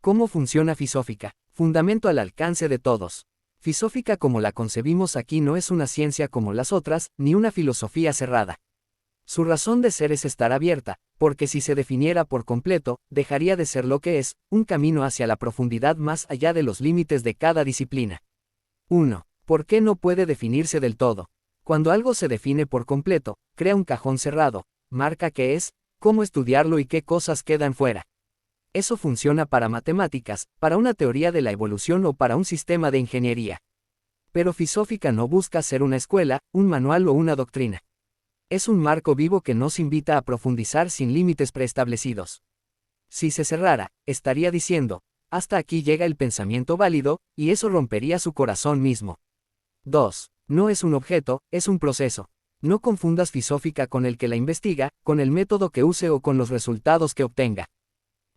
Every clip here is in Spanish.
¿Cómo funciona Fisófica? Fundamento al alcance de todos. Fisófica como la concebimos aquí no es una ciencia como las otras, ni una filosofía cerrada. Su razón de ser es estar abierta, porque si se definiera por completo, dejaría de ser lo que es, un camino hacia la profundidad más allá de los límites de cada disciplina. 1. ¿Por qué no puede definirse del todo? Cuando algo se define por completo, crea un cajón cerrado, marca qué es, cómo estudiarlo y qué cosas quedan fuera. Eso funciona para matemáticas, para una teoría de la evolución o para un sistema de ingeniería. Pero Fisófica no busca ser una escuela, un manual o una doctrina. Es un marco vivo que nos invita a profundizar sin límites preestablecidos. Si se cerrara, estaría diciendo, hasta aquí llega el pensamiento válido, y eso rompería su corazón mismo. 2. No es un objeto, es un proceso. No confundas Fisófica con el que la investiga, con el método que use o con los resultados que obtenga.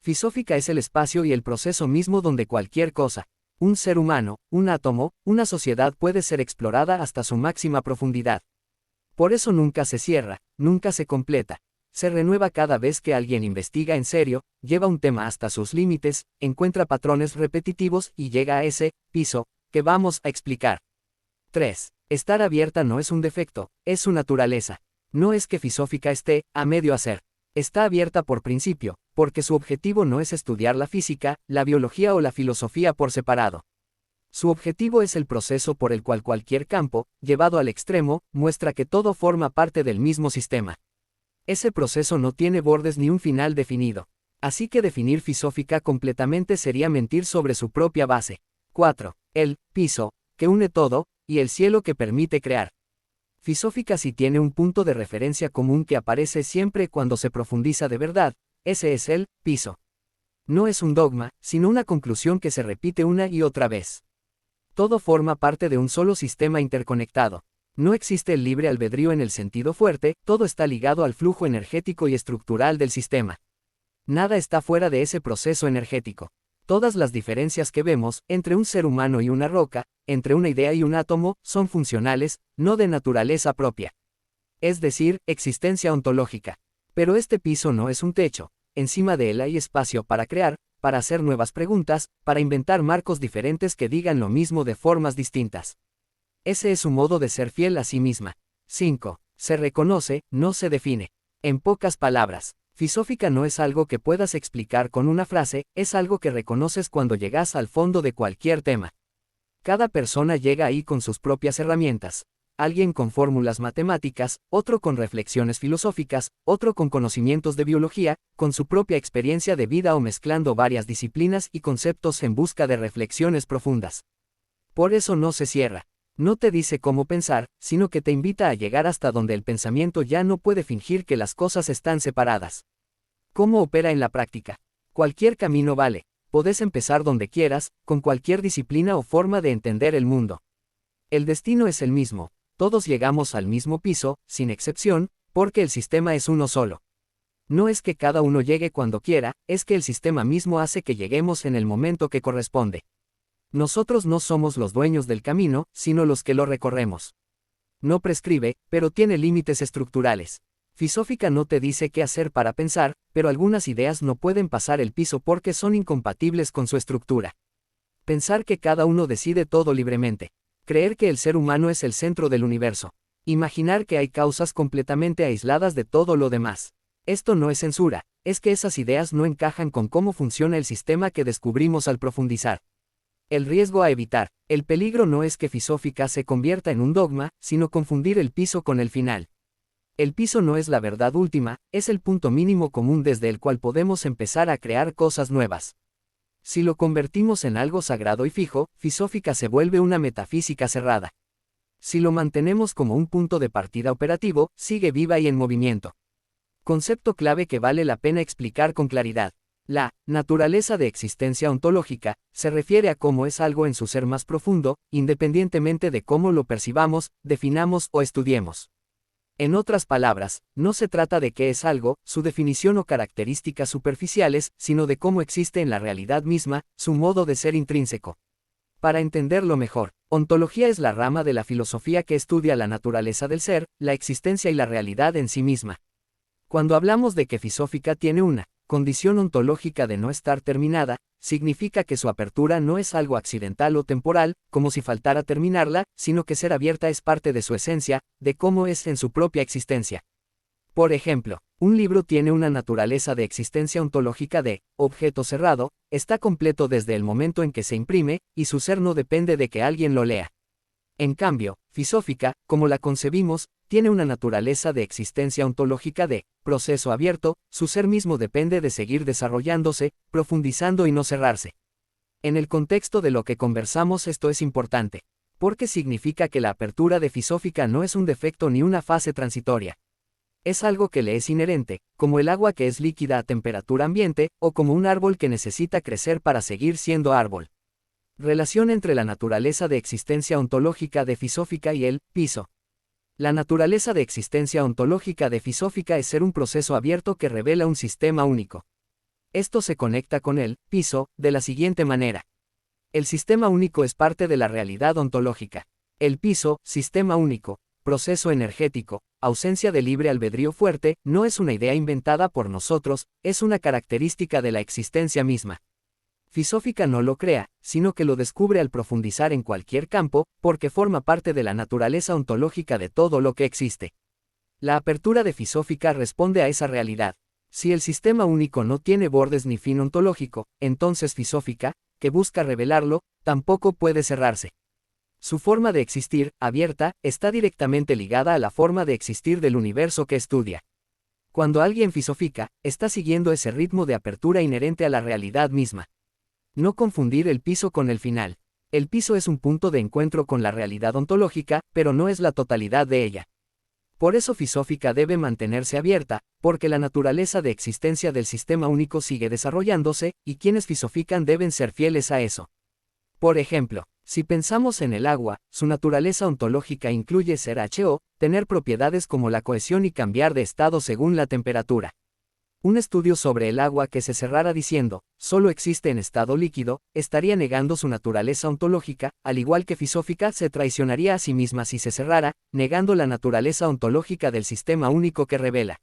Fisófica es el espacio y el proceso mismo donde cualquier cosa, un ser humano, un átomo, una sociedad puede ser explorada hasta su máxima profundidad. Por eso nunca se cierra, nunca se completa. Se renueva cada vez que alguien investiga en serio, lleva un tema hasta sus límites, encuentra patrones repetitivos y llega a ese piso que vamos a explicar. 3. Estar abierta no es un defecto, es su naturaleza. No es que Fisófica esté a medio hacer. Está abierta por principio, porque su objetivo no es estudiar la física, la biología o la filosofía por separado. Su objetivo es el proceso por el cual cualquier campo, llevado al extremo, muestra que todo forma parte del mismo sistema. Ese proceso no tiene bordes ni un final definido. Así que definir Fisófica completamente sería mentir sobre su propia base. 4. El piso, que une todo, y el cielo que permite crear. Fisófica sí tiene un punto de referencia común que aparece siempre cuando se profundiza de verdad, ese es el piso. No es un dogma, sino una conclusión que se repite una y otra vez. Todo forma parte de un solo sistema interconectado. No existe el libre albedrío en el sentido fuerte, todo está ligado al flujo energético y estructural del sistema. Nada está fuera de ese proceso energético. Todas las diferencias que vemos, entre un ser humano y una roca, entre una idea y un átomo, son funcionales, no de naturaleza propia. Es decir, existencia ontológica. Pero este piso no es un techo, encima de él hay espacio para crear, para hacer nuevas preguntas, para inventar marcos diferentes que digan lo mismo de formas distintas. Ese es su modo de ser fiel a sí misma. 5. Se reconoce, no se define. En pocas palabras, Fisófica no es algo que puedas explicar con una frase, es algo que reconoces cuando llegas al fondo de cualquier tema. Cada persona llega ahí con sus propias herramientas. Alguien con fórmulas matemáticas, otro con reflexiones filosóficas, otro con conocimientos de biología, con su propia experiencia de vida o mezclando varias disciplinas y conceptos en busca de reflexiones profundas. Por eso no se cierra. No te dice cómo pensar, sino que te invita a llegar hasta donde el pensamiento ya no puede fingir que las cosas están separadas. ¿Cómo opera en la práctica? Cualquier camino vale. Podés empezar donde quieras, con cualquier disciplina o forma de entender el mundo. El destino es el mismo. Todos llegamos al mismo piso, sin excepción, porque el sistema es uno solo. No es que cada uno llegue cuando quiera, es que el sistema mismo hace que lleguemos en el momento que corresponde. Nosotros no somos los dueños del camino, sino los que lo recorremos. No prescribe, pero tiene límites estructurales. Fisófica no te dice qué hacer para pensar, pero algunas ideas no pueden pasar el piso porque son incompatibles con su estructura. Pensar que cada uno decide todo libremente. Creer que el ser humano es el centro del universo. Imaginar que hay causas completamente aisladas de todo lo demás. Esto no es censura, es que esas ideas no encajan con cómo funciona el sistema que descubrimos al profundizar. El riesgo a evitar. El peligro no es que Fisófica se convierta en un dogma, sino confundir el piso con el final. El piso no es la verdad última, es el punto mínimo común desde el cual podemos empezar a crear cosas nuevas. Si lo convertimos en algo sagrado y fijo, Fisófica se vuelve una metafísica cerrada. Si lo mantenemos como un punto de partida operativo, sigue viva y en movimiento. Concepto clave que vale la pena explicar con claridad. La naturaleza de existencia ontológica se refiere a cómo es algo en su ser más profundo, independientemente de cómo lo percibamos, definamos o estudiemos. En otras palabras, no se trata de qué es algo, su definición o características superficiales, sino de cómo existe en la realidad misma, su modo de ser intrínseco. Para entenderlo mejor, ontología es la rama de la filosofía que estudia la naturaleza del ser, la existencia y la realidad en sí misma. Cuando hablamos de que Fisófica tiene una condición ontológica de no estar terminada, significa que su apertura no es algo accidental o temporal, como si faltara terminarla, sino que ser abierta es parte de su esencia, de cómo es en su propia existencia. Por ejemplo, un libro tiene una naturaleza de existencia ontológica de objeto cerrado, está completo desde el momento en que se imprime, y su ser no depende de que alguien lo lea. En cambio, Fisófica, como la concebimos, tiene una naturaleza de existencia ontológica de proceso abierto, su ser mismo depende de seguir desarrollándose, profundizando y no cerrarse. En el contexto de lo que conversamos esto es importante, porque significa que la apertura de Fisófica no es un defecto ni una fase transitoria. Es algo que le es inherente, como el agua que es líquida a temperatura ambiente, o como un árbol que necesita crecer para seguir siendo árbol. Relación entre la naturaleza de existencia ontológica de Fisófica y el piso. La naturaleza de existencia ontológica de Fisófica es ser un proceso abierto que revela un sistema único. Esto se conecta con el piso de la siguiente manera. El sistema único es parte de la realidad ontológica. El piso, sistema único, proceso energético, ausencia de libre albedrío fuerte, no es una idea inventada por nosotros, es una característica de la existencia misma. Fisófica no lo crea, sino que lo descubre al profundizar en cualquier campo, porque forma parte de la naturaleza ontológica de todo lo que existe. La apertura de Fisófica responde a esa realidad. Si el sistema único no tiene bordes ni fin ontológico, entonces Fisófica, que busca revelarlo, tampoco puede cerrarse. Su forma de existir, abierta, está directamente ligada a la forma de existir del universo que estudia. Cuando alguien fisofica, está siguiendo ese ritmo de apertura inherente a la realidad misma. No confundir el piso con el final. El piso es un punto de encuentro con la realidad ontológica, pero no es la totalidad de ella. Por eso Fisófica debe mantenerse abierta, porque la naturaleza de existencia del sistema único sigue desarrollándose, y quienes fisofican deben ser fieles a eso. Por ejemplo, si pensamos en el agua, su naturaleza ontológica incluye ser H.O., tener propiedades como la cohesión y cambiar de estado según la temperatura. Un estudio sobre el agua que se cerrara diciendo, solo existe en estado líquido, estaría negando su naturaleza ontológica, al igual que Fisófica se traicionaría a sí misma si se cerrara, negando la naturaleza ontológica del sistema único que revela.